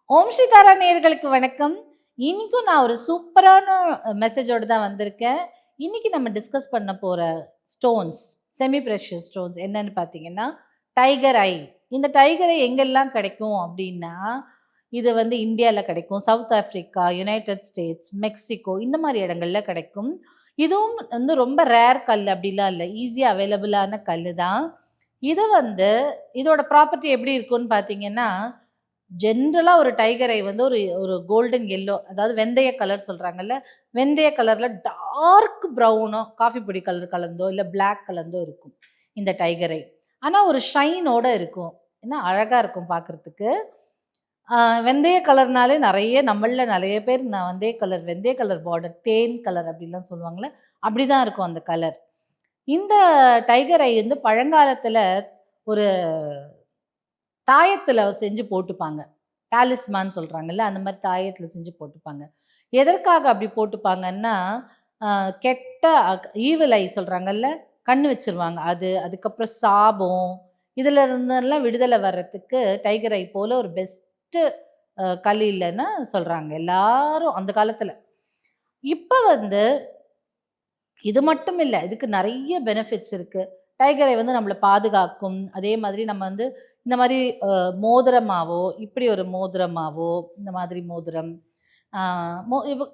ஓம் ஸ்ரீ தாரா நேயர்களுக்கு வணக்கம். இன்னைக்கும் நான் ஒரு சூப்பரான மெசேஜோடு தான் வந்திருக்கேன். இன்னைக்கு நம்ம டிஸ்கஸ் பண்ண போற ஸ்டோன்ஸ், செமி ப்ரெஷியஸ் ஸ்டோன்ஸ் என்னன்னு பார்த்தீங்கன்னா, டைகர் ஐ. இந்த டைகர் ஐ எங்கெல்லாம் கிடைக்கும் அப்படின்னா, இது வந்து இந்தியாவில் கிடைக்கும், south Africa, United states, Mexico இந்த மாதிரி இடங்கள்ல கிடைக்கும். இதுவும் வந்து ரொம்ப ரேர் கல் அப்படிலாம் இல்லை, ஈஸியாக அவைலபிளான கல் தான். இது வந்து இதோட ப்ராப்பர்ட்டி எப்படி இருக்குன்னு பார்த்தீங்கன்னா, ஜென்ரலாக ஒரு டைகர் ஐ வந்து ஒரு ஒரு கோல்டன் எல்லோ, அதாவது வெந்தய கலர் சொல்கிறாங்கல்ல, வெந்தய கலரில் டார்க் ப்ரௌனோ காஃபி பொடி கலர் கலந்தோ இல்லை பிளாக் கலந்தோ இருக்கும் இந்த டைகர் ஐ. ஆனால் ஒரு ஷைனோட இருக்கும், ஏன்னா அழகாக இருக்கும் பார்க்குறதுக்கு. வெந்தய கலர்னாலே நம்மளில் நிறைய பேர் நான் வெந்தய கலர் பார்டர், தேன் கலர் அப்படிலாம் சொல்லுவாங்கள்ல, அப்படி தான் இருக்கும் அந்த கலர். இந்த டைகர் ஐ வந்து பழங்காலத்தில் ஒரு தாயத்தில் செஞ்சு போட்டுப்பாங்க, டாலிஸ்மான் சொல்கிறாங்கல்ல, அந்த மாதிரி தாயத்தில் செஞ்சு போட்டுப்பாங்க. எதற்காக அப்படி போட்டுப்பாங்கன்னா, கெட்ட ஈவில் ஐ சொல்கிறாங்கல்ல, கண்ணு வச்சிருவாங்க, அதுக்கப்புறம் சாபம், இதில் இருந்தெல்லாம் விடுதலை வர்றதுக்கு டைகர் ஐ போல் ஒரு பெஸ்ட்டு கல் இல்லைன்னு சொல்கிறாங்க எல்லாரும் அந்த காலத்தில். இப்போ வந்து இது மட்டும் இல்லை, இதுக்கு நிறைய பெனிஃபிட்ஸ் இருக்குது. டைகர் ஐ வந்து நம்மளை பாதுகாக்கும். அதே மாதிரி நம்ம வந்து இந்த மாதிரி மோதிரமாவோ, இப்படி ஒரு மோதிரமாவோ, இந்த மாதிரி மோதிரம்,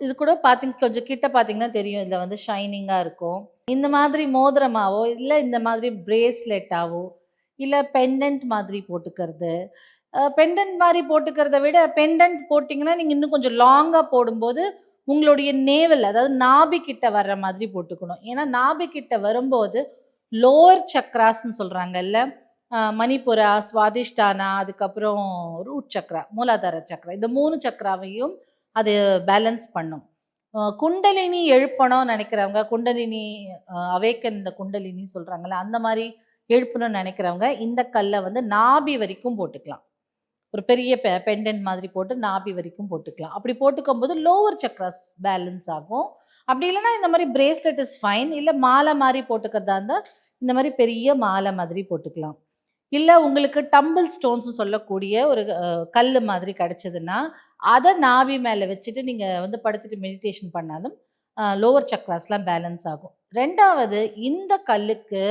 இது கூட பார்த்தீங்க, கொஞ்சம் கிட்ட பார்த்தீங்கன்னா தெரியும், இதில் வந்து ஷைனிங்காக இருக்கும். இந்த மாதிரி மோதிரமாவோ, இல்லை இந்த மாதிரி பிரேஸ்லெட்டாவோ, இல்லை பெண்டன்ட் மாதிரி போட்டுக்கிறது. பெண்டன்ட் மாதிரி போட்டுக்கிறத விட, பெண்டன்ட் போட்டிங்கன்னா நீங்கள் இன்னும் கொஞ்சம் லாங்காக போடும்போது உங்களுடைய நேவல், அதாவது நாபி கிட்ட வர்ற மாதிரி போட்டுக்கணும். ஏன்னா நாபி கிட்ட வரும்போது லோவர் சக்ராஸ்ன்னு சொல்கிறாங்கல்ல, மணிப்புரா, சுவாதிஷ்டானா, அதுக்கப்புறம் ரூட் சக்ரா, மூலாதார சக்ரா, இந்த 3 சக்ராவையும் அது பேலன்ஸ் பண்ணும். குண்டலினி எழுப்பணும்னு நினைக்கிறவங்க, குண்டலினி அவேக்கன், இந்த குண்டலினி சொல்கிறாங்கல்ல, அந்த மாதிரி எழுப்பணும்னு நினைக்கிறவங்க இந்த கல்லை வந்து நாபி வரைக்கும் போட்டுக்கலாம். ஒரு பெரிய பெண்டன்ட் மாதிரி போட்டு நாபி வரைக்கும் போட்டுக்கலாம். அப்படி போட்டுக்கும் போது லோவர் சக்ராஸ் பேலன்ஸ் ஆகும். அப்படி இல்லைன்னா இந்த மாதிரி பிரேஸ்லெட் இஸ் ஃபைன். இல்லை மாலை மாதிரி போட்டுக்கிறதா இருந்தால் இந்த மாதிரி பெரிய மாலை மாதிரி போட்டுக்கலாம். இல்லை உங்களுக்கு டம்பிள் ஸ்டோன்ஸ் சொல்லக்கூடிய ஒரு கல் மாதிரி கிடைச்சதுன்னா அதை நாபி மேலே வச்சுட்டு நீங்கள் வந்து படுத்துட்டு மெடிடேஷன் பண்ணாலும் லோவர் சக்ராஸ்லாம் பேலன்ஸ் ஆகும். ரெண்டாவது, இந்த கல்லுக்கு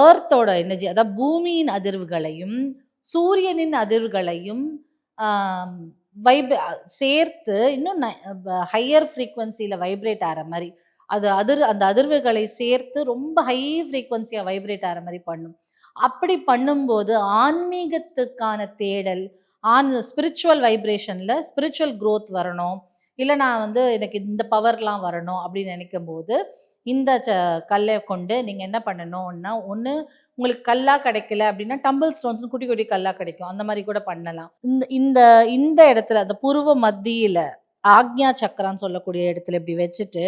ஏர்த்தோட எனர்ஜி, அதாவது பூமியின் அதிர்வுகளையும் சூரியனின் அதிர்வுகளையும் சேர்த்து இன்னும் ஹையர் ஃப்ரீக்வன்சியில் வைப்ரேட் ஆகிற மாதிரி, அந்த அதிர்வுகளை சேர்த்து ரொம்ப ஹை ஃப்ரீக்வன்சியாக வைப்ரேட் ஆகிற மாதிரி பண்ணும். அப்படி பண்ணும்போது ஆன்மீகத்துக்கான தேடல், ஸ்பிரிச்சுவல் வைப்ரேஷனில் ஸ்பிரிச்சுவல் க்ரோத் வரணும், இல்லை நான் வந்து எனக்கு இந்த பவர்லாம் வரணும் அப்படின்னு நினைக்கும் போது இந்த கல்லை கொண்டு நீங்கள் என்ன பண்ணணும்னா, ஒன்று உங்களுக்கு கல்லாக கிடைக்கல அப்படின்னா டம்பிள் ஸ்டோன்ஸ் குட்டி குட்டி கல்லாக கிடைக்கும், அந்த மாதிரி கூட பண்ணலாம். இந்த இந்த இடத்துல அந்த புருவ மத்தியில் ஆக்ஞா சக்கரான்னு சொல்லக்கூடிய இடத்துல இப்படி வச்சுட்டு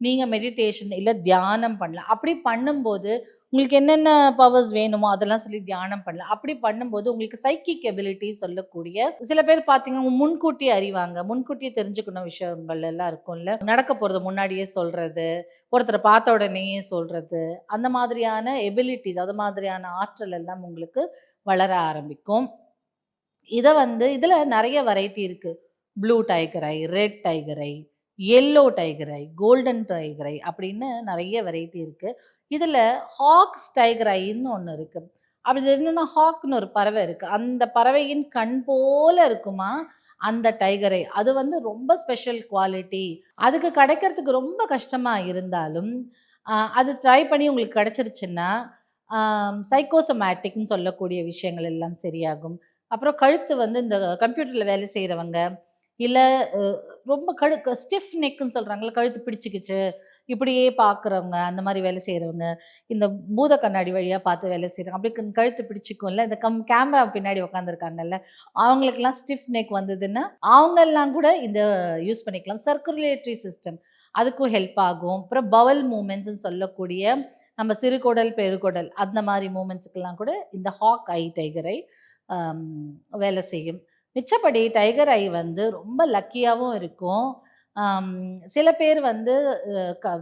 நீங்கள் மெடிடேஷன் இல்லை தியானம் பண்ணலாம். அப்படி பண்ணும்போது உங்களுக்கு என்னென்ன பவர்ஸ் வேணுமோ அதெல்லாம் சொல்லி தியானம் பண்ணலாம். அப்படி பண்ணும்போது உங்களுக்கு சைக்கிக் எபிலிட்டி சொல்லக்கூடிய, சில பேர் பார்த்தீங்கன்னா முன்கூட்டியே அறிவாங்க, முன்கூட்டியே தெரிஞ்சுக்கணும் விஷயங்கள் எல்லாம் இருக்கும்ல, நடக்க போகிறது முன்னாடியே சொல்கிறது, ஒருத்தரை பார்த்த உடனேயே சொல்கிறது, அந்த மாதிரியான எபிலிட்டிஸ், அது மாதிரியான ஆற்றல் எல்லாம் உங்களுக்கு வளர ஆரம்பிக்கும். இதை வந்து இதில் நிறைய வெரைட்டி இருக்குது. ப்ளூ டைகர் ஐ, ரெட் டைகர் ஐ, எல்லோ டைகர் ஐ, கோல்டன் டைகர் ஐ அப்படின்னு நிறைய வெரைட்டி இருக்குது. இதில் ஹாக்ஸ் டைகர் ஐன்னு ஒன்று இருக்குது. அப்படி என்னன்னா, ஹாக்னு ஒரு பறவை இருக்குது, அந்த பறவையின் கண் போல இருக்குமா அந்த டைகர் ஐ. அது வந்து ரொம்ப ஸ்பெஷல் குவாலிட்டி. அதுக்கு கிடைக்கிறதுக்கு ரொம்ப கஷ்டமாக இருந்தாலும் அது ட்ரை பண்ணி உங்களுக்கு கிடச்சிருச்சுன்னா சைக்கோசோமேட்டிக்னு சொல்லக்கூடிய விஷயங்கள் எல்லாம் சரியாகும். அப்புறம் கழுத்து வந்து இந்த கம்ப்யூட்டரில் வேலை செய்கிறவங்க, இல்லை ரொம்ப ஸ்டிஃப் நெக்குன்னு சொல்கிறாங்களே, கழுத்து பிடிச்சிக்கிச்சு இப்படியே பார்க்குறவங்க, அந்த மாதிரி வேலை செய்கிறவங்க, இந்த பூத கண்ணாடி வழியாக பார்த்து வேலை செய்கிறாங்க, அப்படி கழுத்து பிடிச்சிக்கும்ல, இந்த கேமரா பின்னாடி உட்காந்துருக்காங்கல்ல, அவங்களுக்கெல்லாம் ஸ்டிஃப் நெக் வந்ததுன்னா அவங்கெல்லாம் கூட இந்த யூஸ் பண்ணிக்கலாம். சர்க்குலேட்டரி சிஸ்டம் அதுக்கும் ஹெல்ப் ஆகும். அப்புறம் பவல் மூமெண்ட்ஸ்ன்னு சொல்லக்கூடிய நம்ம சிறுகுடல் பெருகுடல் அந்த மாதிரி மூமெண்ட்ஸுக்கெல்லாம் கூட இந்த ஹாக் ஐ டைகர் ஐ வேலை செய்யும். மிச்சப்படி டைகர் ஐ வந்து ரொம்ப லக்கியாகவும் இருக்கும். சில பேர் வந்து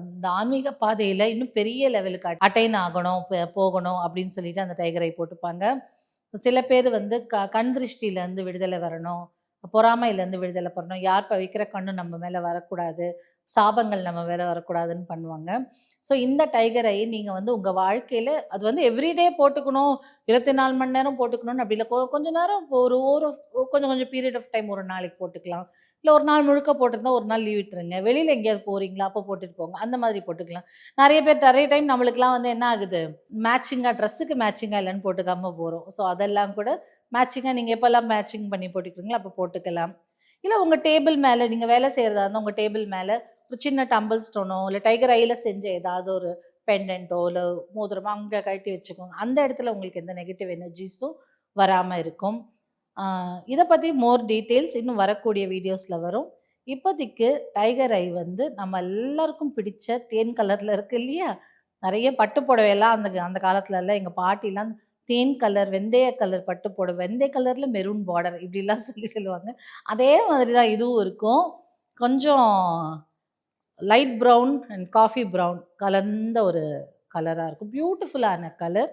இந்த ஆன்மீக பாதையில் இன்னும் பெரிய லெவலுக்கு அட்டைன் ஆகணும், போகணும் அப்படின்னு சொல்லிட்டு அந்த டைகர் ஐ போட்டுப்பாங்க. சில பேர் வந்து கண் திருஷ்டியிலேருந்து விடுதலை வரணும், பொறாமையிலேருந்து விடுதலை பண்ணணும். யார் வைக்கிற கண்ணும் நம்ம மேலே வரக்கூடாது, சாபங்கள் நம்ம மேலே வரக்கூடாதுன்னு பண்ணுவாங்க. ஸோ இந்த டைகர் ஐ நீங்கள் வந்து உங்கள் வாழ்க்கையில் அது வந்து எவ்ரிடே போட்டுக்கணும், 24 மணி நேரம் போட்டுக்கணும்னு அப்படி இல்லை. கொஞ்சம் நேரம் ஒரு ஒரு கொஞ்சம் கொஞ்சம் பீரியட் ஆஃப் டைம் ஒரு நாளைக்கு போட்டுக்கலாம். இல்லை ஒரு நாள் முழுக்க போட்டிருந்தா ஒரு நாள் லீவ் விட்டுருங்க. வெளியில் எங்கேயாவது போகிறீங்களா அப்போ போட்டுட்டு போங்க. அந்த மாதிரி போட்டுக்கலாம். நிறைய டைம் நம்மளுக்குலாம் வந்து என்ன ஆகுது, மேட்சிங்காக ட்ரெஸ்ஸுக்கு மேட்சிங்காக இல்லைன்னு போட்டுக்காமல் போகிறோம். ஸோ அதெல்லாம் கூட மேட்சிங்காக நீங்கள் எப்போல்லாம் மேட்சிங் பண்ணி போட்டுக்கிறீங்களோ அப்போ போட்டுக்கலாம். இல்லை உங்கள் டேபிள் மேலே நீங்கள் வேலை செய்கிறதா இருந்தால் உங்கள் டேபிள் மேலே ஒரு சின்ன டம்பிள் ஸ்டோனோ இல்லை டைகர் ஐயில் செஞ்ச ஏதாவது ஒரு பெண்டன்ட்டோ இல்லை மோதிரமோ அங்கே கழட்டி வச்சுக்கோங்க. அந்த இடத்துல உங்களுக்கு எந்த நெகட்டிவ் எனர்ஜிஸும் வராமல் இருக்கும். இதை பற்றி மோர் டீட்டெயில்ஸ் இன்னும் வரக்கூடிய வீடியோஸில் வரும். இப்போதைக்கு டைகர் ஐ வந்து நம்ம எல்லாருக்கும் பிடிச்ச தேன் கலரில் இருக்குது இல்லையா, நிறைய பட்டு புடவையெல்லாம் அந்த அந்த காலத்துலலாம் எங்கள் பாட்டிலாம் தேன் கலர், வெந்தய கலர் பட்டு புடவை, வெந்தய கலரில் மெரூன் பார்டர் இப்படிலாம் சொல்லுவாங்க. அதே மாதிரி தான் இதுவும் இருக்கும். கொஞ்சம் light brown and coffee brown கலந்த ஒரு கலராக இருக்கும். பியூட்டிஃபுல்லான கலர்.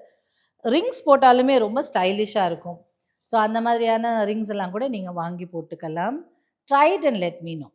ரிங்ஸ் போட்டாலுமே ரொம்ப ஸ்டைலிஷாக இருக்கும். ஸோ அந்த மாதிரியான ரிங்ஸ் எல்லாம் கூட நீங்கள் வாங்கி போட்டுக்கலாம். Try it and let me no.